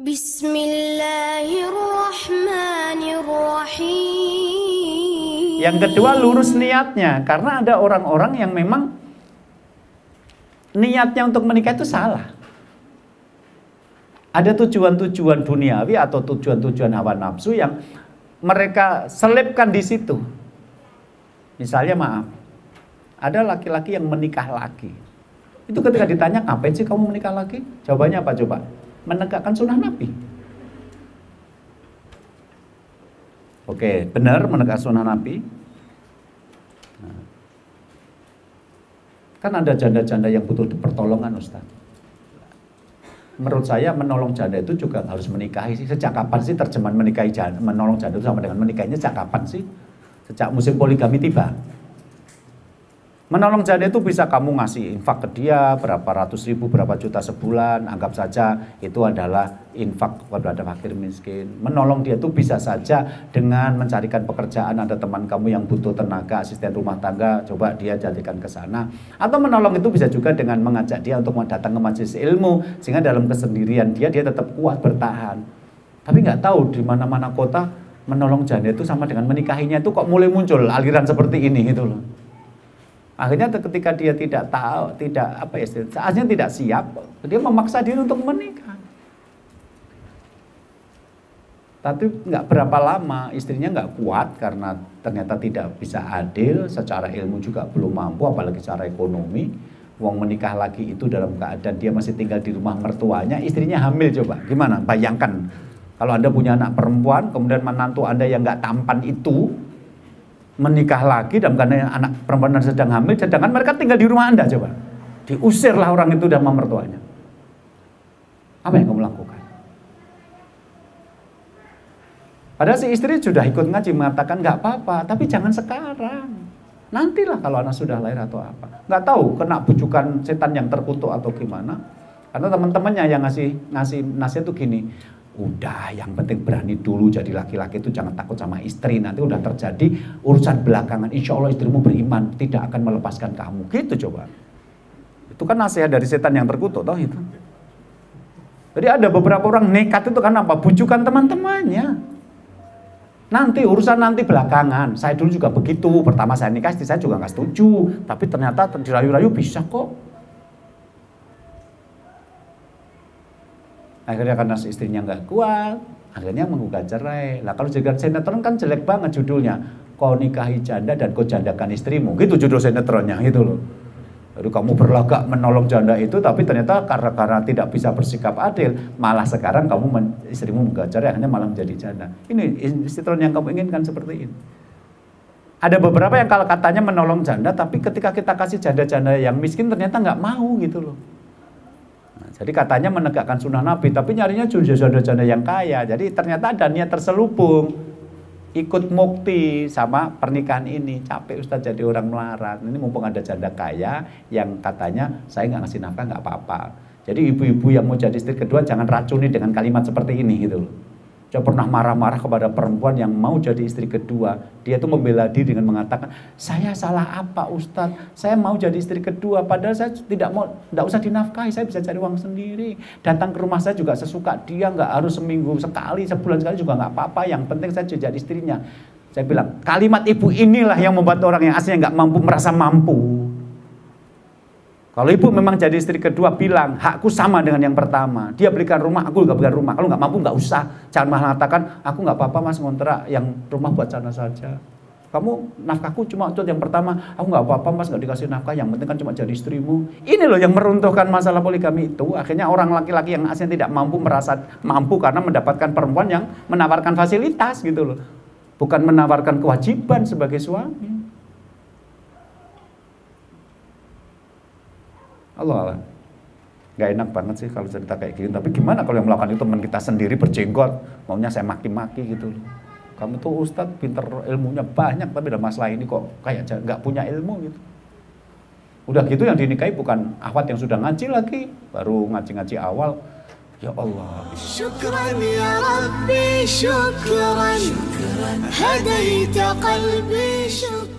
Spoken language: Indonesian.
Bismillahirrahmanirrahim. Yang kedua, lurus niatnya. Karena ada orang-orang yang memang niatnya untuk menikah itu salah. Ada tujuan-tujuan duniawi atau tujuan-tujuan hawa nafsu yang mereka selipkan di situ. Misalnya, maaf, ada laki-laki yang menikah lagi. Itu ketika ditanya, ngapain sih kamu menikah lagi? Jawabannya apa coba? Menegakkan sunnah Nabi. Oke, benar menegakkan sunnah Nabi. Nah, kan ada janda-janda yang butuh pertolongan, Ustaz. Menurut saya menolong janda itu juga harus menikahi sih. Sejak kapan sih terjemahan menikahi janda, menolong janda itu sama dengan menikahinya? Sejak kapan sih? Sejak musim poligami tiba. Menolong janda itu bisa kamu ngasih infak ke dia berapa ratus ribu, berapa juta sebulan, anggap saja itu adalah infak kepada fakir miskin. Menolong dia itu bisa saja dengan mencarikan pekerjaan, ada teman kamu yang butuh tenaga, asisten rumah tangga, coba dia jadikan ke sana. Atau menolong itu bisa juga dengan mengajak dia untuk datang ke majelis ilmu, sehingga dalam kesendirian dia tetap kuat bertahan. Tapi nggak tahu di mana-mana kota menolong janda itu sama dengan menikahinya itu kok mulai muncul aliran seperti ini gitu loh. Akhirnya ketika dia tidak tahu, saatnya tidak siap, dia memaksa diri untuk menikah. Tapi nggak berapa lama istrinya nggak kuat karena ternyata tidak bisa adil, secara ilmu juga belum mampu, apalagi secara ekonomi. Uang menikah lagi itu dalam keadaan dia masih tinggal di rumah mertuanya, istrinya hamil coba. Gimana? Bayangkan kalau Anda punya anak perempuan, kemudian menantu Anda yang nggak tampan itu menikah lagi dalam keadaan anak perempuan sedang hamil, sedangkan mereka tinggal di rumah Anda coba. Diusirlah orang itu dari mertuanya. Apa yang kamu lakukan? Padahal si istri sudah ikut ngaji mengatakan nggak apa-apa, tapi jangan sekarang. Nantilah kalau anak sudah lahir atau apa. Nggak tahu kena bujukan setan yang terkutuk atau gimana. Karena teman-temannya yang ngasih nasihat itu gini. Udah, yang penting berani dulu jadi laki-laki itu, jangan takut sama istri. Nanti udah terjadi urusan belakangan, insya Allah istrimu beriman, tidak akan melepaskan kamu. Gitu coba. Itu kan nasihat dari setan yang terkutuk toh itu. Jadi ada beberapa orang nekat itu karena apa? Bujukan teman-temannya. Nanti urusan nanti belakangan. Saya dulu juga begitu. Pertama saya nikah, istri saya juga nggak setuju. Tapi ternyata dirayu-rayu bisa kok. Akhirnya karena istrinya nggak kuat, akhirnya menggugat cerai. Lah kalau jadikan sinetron kan jelek banget judulnya. Kau nikahi janda dan kau jandakan istrimu. Gitu judul sinetronnya gitu loh. Jadi kamu berlagak menolong janda itu, tapi ternyata karena tidak bisa bersikap adil, malah sekarang istrimu menggugat cerai, akhirnya malah menjadi janda. Ini sinetron yang kamu inginkan seperti ini. Ada beberapa yang kalau katanya menolong janda, tapi ketika kita kasih janda-janda yang miskin ternyata nggak mau gitu loh. Jadi katanya menegakkan sunnah Nabi, tapi nyarinya janda-janda yang kaya. Jadi ternyata ada niat terselubung, ikut mukti sama pernikahan ini. Capek Ustaz jadi orang melarat. Ini mumpung ada janda kaya yang katanya saya nggak ngasih nafkah nggak apa-apa. Jadi ibu-ibu yang mau jadi istri kedua jangan racuni dengan kalimat seperti ini gitu loh. Saya pernah marah-marah kepada perempuan yang mau jadi istri kedua. Dia itu membela diri dengan mengatakan, saya salah apa Ustadz? Saya mau jadi istri kedua, padahal saya tidak usah dinafkahi, saya bisa cari uang sendiri. Datang ke rumah saya juga sesuka dia, nggak harus seminggu sekali, sebulan sekali juga nggak apa-apa. Yang penting saya jadi istrinya. Saya bilang, kalimat ibu inilah yang membuat orang yang aslinya nggak mampu merasa mampu. Kalau ibu memang jadi istri kedua, bilang hakku sama dengan yang pertama. Dia belikan rumah, aku juga belikan rumah. Kalau nggak mampu nggak usah. Jangan malah mengatakan aku nggak apa-apa mas ngontrak yang rumah buat sana saja. Kamu nafkahku cuma untuk yang pertama. Aku nggak apa-apa mas, nggak dikasih nafkah. Yang penting kan cuma jadi istrimu. Ini loh yang meruntuhkan masalah poligami itu. Akhirnya orang laki-laki yang aslinya tidak mampu merasa mampu karena mendapatkan perempuan yang menawarkan fasilitas gitu loh. Bukan menawarkan kewajiban sebagai suami. Allah, nggak enak banget sih kalau cerita kayak gini. Tapi gimana kalau yang melakukan itu teman kita sendiri berjenggot, maunya saya maki-maki gitu. Kamu tuh Ustadz pinter ilmunya banyak, tapi dalam masalah ini kok kayak nggak punya ilmu gitu. Udah gitu yang dinikahi bukan akhwat yang sudah ngaji lagi, baru ngaji-ngaji awal. Ya Allah. Syukran ya Rabbi, syukran. Hadaita qalbi, syukran.